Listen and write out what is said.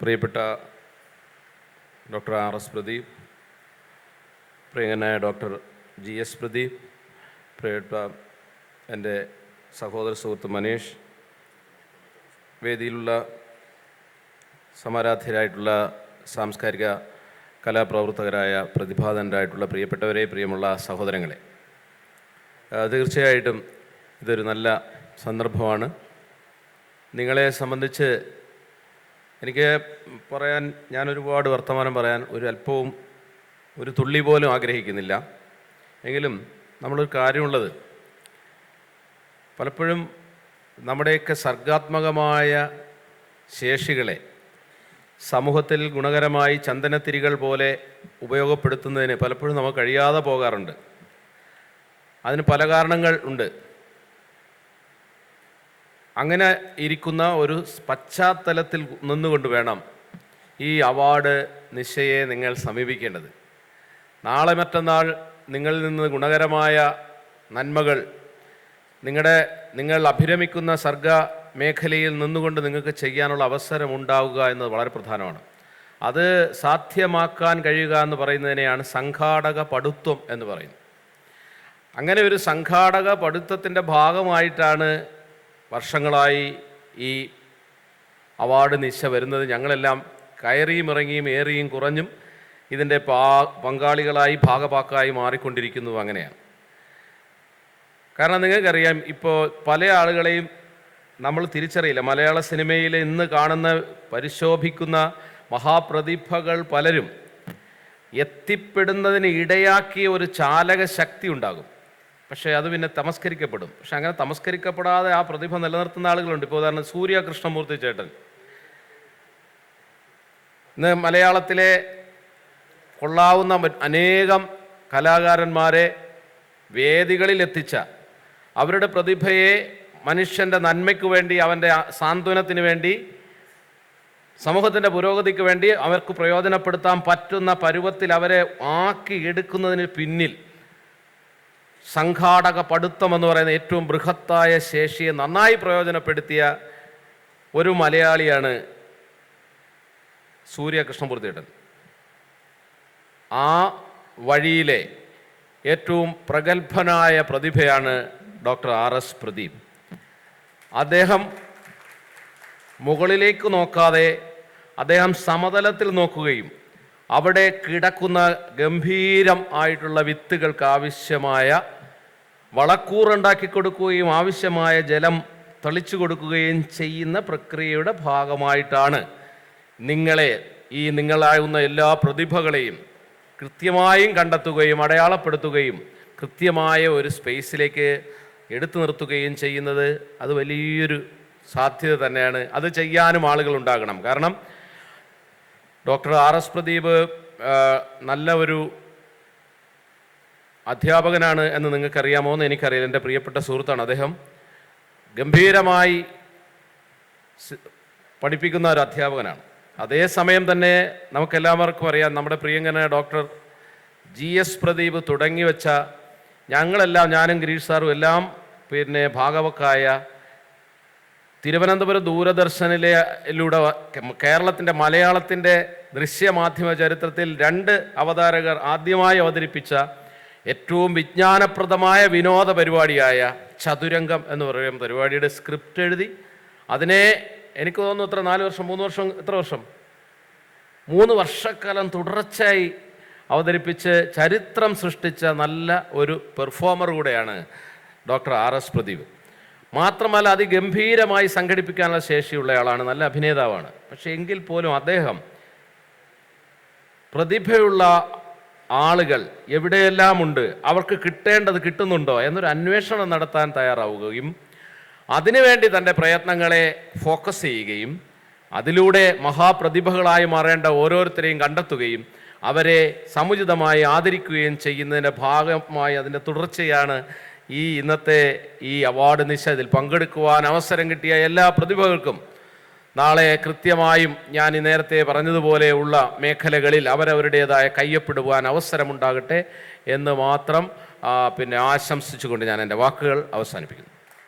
പ്രിയപ്പെട്ട doctor R.S. Pradeep, പ്രിയങ്കനായ doctor G.S. Pradeep, പ്രിയപ്പെട്ട എൻ്റെ സഹോദര സുഹൃത്ത് മനീഷ്, വേദിയിലുള്ള സമാരാധ്യരായിട്ടുള്ള സാംസ്കാരിക കലാപ്രവർത്തകരായ പ്രതിഭാധനരായിട്ടുള്ള പ്രിയപ്പെട്ടവരെ, പ്രിയമുള്ള സഹോദരങ്ങളെ, തീർച്ചയായിട്ടും ഇതൊരു നല്ല സന്ദർഭമാണ്. നിങ്ങളെ സംബന്ധിച്ച് എനിക്ക് പറയാൻ, ഞാൻ ഒരുപാട് വർത്തമാനം പറയാൻ ഒരല്പവും ഒരു തുള്ളി പോലും ആഗ്രഹിക്കുന്നില്ല. എങ്കിലും നമ്മളൊരു കാര്യമുള്ളത്, പലപ്പോഴും നമ്മുടെയൊക്കെ സർഗാത്മകമായ ശേഷികളെ സമൂഹത്തിൽ ഗുണകരമായി ചന്ദനത്തിരികൾ പോലെ ഉപയോഗപ്പെടുത്തുന്നതിന് പലപ്പോഴും നമുക്ക് കഴിയാതെ പോകാറുണ്ട്. അതിന് പല കാരണങ്ങൾ ഉണ്ട്. അങ്ങനെ ഇരിക്കുന്ന ഒരു പശ്ചാത്തലത്തിൽ നിന്നുകൊണ്ട് വേണം ഈ അവാർഡ് നിശയെ നിങ്ങൾ സമീപിക്കേണ്ടത്. നാളെ മറ്റന്നാൾ നിങ്ങളിൽ നിന്ന് ഗുണകരമായ നന്മകൾ നിങ്ങൾ അഭിരമിക്കുന്ന സർഗ മേഖലയിൽ നിന്നുകൊണ്ട് നിങ്ങൾക്ക് ചെയ്യാനുള്ള അവസരം ഉണ്ടാവുക എന്നത് വളരെ പ്രധാനമാണ്. അത് സാധ്യമാക്കാൻ കഴിയുക എന്ന് പറയുന്നതിനെയാണ് സംഘാടക പടുത്വം എന്ന് പറയുന്നത്. അങ്ങനെ ഒരു സംഘാടക പടുത്വത്തിൻ്റെ ഭാഗമായിട്ടാണ് വർഷങ്ങളായി ഈ അവാർഡ് നിശ വരുന്നത്. ഞങ്ങളെല്ലാം കയറിയും ഇറങ്ങിയും ഏറിയും കുറഞ്ഞും ഇതിൻ്റെ പങ്കാളികളായി ഭാഗഭാക്കായി മാറിക്കൊണ്ടിരിക്കുന്നു. അങ്ങനെയാണ്. കാരണം നിങ്ങൾക്കറിയാം, ഇപ്പോൾ പല ആളുകളെയും നമ്മൾ തിരിച്ചറിയില്ല. മലയാള സിനിമയിൽ ഇന്ന് കാണുന്ന പരിശോഭിക്കുന്ന മഹാപ്രതിഭകൾ പലരും എത്തിപ്പെടുന്നതിന് ഇടയാക്കിയ ഒരു ചാലക ശക്തി ഉണ്ടാകും. പക്ഷേ അത് പിന്നെ തമസ്കരിക്കപ്പെടും. പക്ഷെ അങ്ങനെ തമസ്കരിക്കപ്പെടാതെ ആ പ്രതിഭ നിലനിർത്തുന്ന ആളുകളുണ്ട്. ഇപ്പോൾ ഉദാഹരണം സൂര്യ കൃഷ്ണമൂർത്തി ചേട്ടൻ, ഇന്ന് മലയാളത്തിലെ കൊള്ളാവുന്ന അനേകം കലാകാരന്മാരെ വേദികളിൽ എത്തിച്ച, അവരുടെ പ്രതിഭയെ മനുഷ്യൻ്റെ നന്മയ്ക്ക് വേണ്ടി, അവൻ്റെ സാന്ത്വനത്തിന് വേണ്ടി, സമൂഹത്തിൻ്റെ പുരോഗതിക്ക് വേണ്ടി അവർക്ക് പ്രയോജനപ്പെടുത്താൻ പറ്റുന്ന പരുവത്തിൽ അവരെ ആക്കി എടുക്കുന്നതിന് പിന്നിൽ സംഘാടക പടുത്തം എന്ന് പറയുന്ന ഏറ്റവും ബൃഹത്തായ ശേഷിയെ നന്നായി പ്രയോജനപ്പെടുത്തിയ ഒരു മലയാളിയാണ് സൂര്യ കൃഷ്ണമൂർത്തിയേട്ടൻ. ആ വഴിയിലെ ഏറ്റവും പ്രഗത്ഭനായ പ്രതിഭയാണ് ഡോക്ടർ R.S. പ്രദീപ്. അദ്ദേഹം മുകളിലേക്ക് നോക്കാതെ അദ്ദേഹം സമതലത്തിൽ നോക്കുകയും അവിടെ കിടക്കുന്ന ഗംഭീരം ആയിട്ടുള്ള വിത്തുകൾക്ക് ആവശ്യമായ വളക്കൂറുണ്ടാക്കി കൊടുക്കുകയും ആവശ്യമായ ജലം തളിച്ചു കൊടുക്കുകയും ചെയ്യുന്ന പ്രക്രിയയുടെ ഭാഗമായിട്ടാണ് നിങ്ങളാകുന്ന എല്ലാ പ്രതിഭകളെയും കൃത്യമായും കണ്ടെത്തുകയും അടയാളപ്പെടുത്തുകയും കൃത്യമായ ഒരു സ്പേസിലേക്ക് എടുത്തു നിർത്തുകയും ചെയ്യുന്നത്. അത് വലിയൊരു സാധ്യത തന്നെയാണ്. അത് ചെയ്യാനും ആളുകളുണ്ടാകണം. കാരണം ഡോക്ടർ R.S. പ്രദീപ് നല്ല ഒരു അധ്യാപകനാണ് എന്ന് നിങ്ങൾക്കറിയാമോ എന്ന് എനിക്കറിയില്ല. എൻ്റെ പ്രിയപ്പെട്ട സുഹൃത്താണ് അദ്ദേഹം. ഗംഭീരമായി പഠിപ്പിക്കുന്ന ഒരു അധ്യാപകനാണ്. അതേസമയം തന്നെ നമുക്കെല്ലാവർക്കും അറിയാം, നമ്മുടെ പ്രിയങ്കനായ ഡോക്ടർ G.S. പ്രദീപ് തുടങ്ങി വെച്ച, ഞങ്ങളെല്ലാം, ഞാനും ഗിരീഷ് സാറും എല്ലാം ഭാഗവക്കായ തിരുവനന്തപുരം ദൂരദർശനിലൂടെ കേരളത്തിൻ്റെ മലയാളത്തിൻ്റെ ദൃശ്യമാധ്യമ ചരിത്രത്തിൽ 2 അവതാരകർ ആദ്യമായി അവതരിപ്പിച്ച ഏറ്റവും വിജ്ഞാനപ്രദമായ വിനോദ പരിപാടിയായ ചതുരംഗം എന്ന് പറയുന്ന പരിപാടിയുടെ സ്ക്രിപ്റ്റ് എഴുതി അതിനെ, എനിക്ക് തോന്നുന്നു എത്ര 4 വർഷം 3 വർഷം എത്ര വർഷം 3 വർഷക്കാലം തുടർച്ചയായി അവതരിപ്പിച്ച് ചരിത്രം സൃഷ്ടിച്ച നല്ല ഒരു പെർഫോമർ കൂടെയാണ് ഡോക്ടർ R.S. പ്രദീപ്. മാത്രമല്ല അതിഗംഭീരമായി സംഘടിപ്പിക്കാനുള്ള ശേഷിയുള്ളയാളാണ്, നല്ല അഭിനേതാവാണ്. പക്ഷേ എങ്കിൽ പോലും അദ്ദേഹം പ്രതിഭയുള്ള ആളുകൾ എവിടെയെല്ലാം ഉണ്ട്, അവർക്ക് കിട്ടേണ്ടത് കിട്ടുന്നുണ്ടോ എന്നൊരു അന്വേഷണം നടത്താൻ തയ്യാറാവുകയും അതിനുവേണ്ടി തൻ്റെ പ്രയത്നങ്ങളെ ഫോക്കസ് ചെയ്യുകയും അതിലൂടെ മഹാപ്രതിഭകളായി മാറേണ്ട ഓരോരുത്തരെയും കണ്ടെത്തുകയും അവരെ സമുചിതമായി ആദരിക്കുകയും ചെയ്യുന്നതിൻ്റെ ഭാഗമായി അതിൻ്റെ തുടർച്ചയാണ് ഇന്നത്തെ ഈ അവാർഡ് നിശ. ഇതിൽ പങ്കെടുക്കുവാൻ അവസരം കിട്ടിയ എല്ലാ പ്രതിഭകൾക്കും നാളെ കൃത്യമായും ഞാൻ നേരത്തെ പറഞ്ഞതുപോലെയുള്ള മേഖലകളിൽ അവരവരുടേതായ കയ്യൊപ്പിടുവാൻ അവസരമുണ്ടാകട്ടെ എന്ന് മാത്രം ആശംസിച്ചുകൊണ്ട് ഞാൻ എൻ്റെ വാക്കുകൾ അവസാനിപ്പിക്കുന്നു.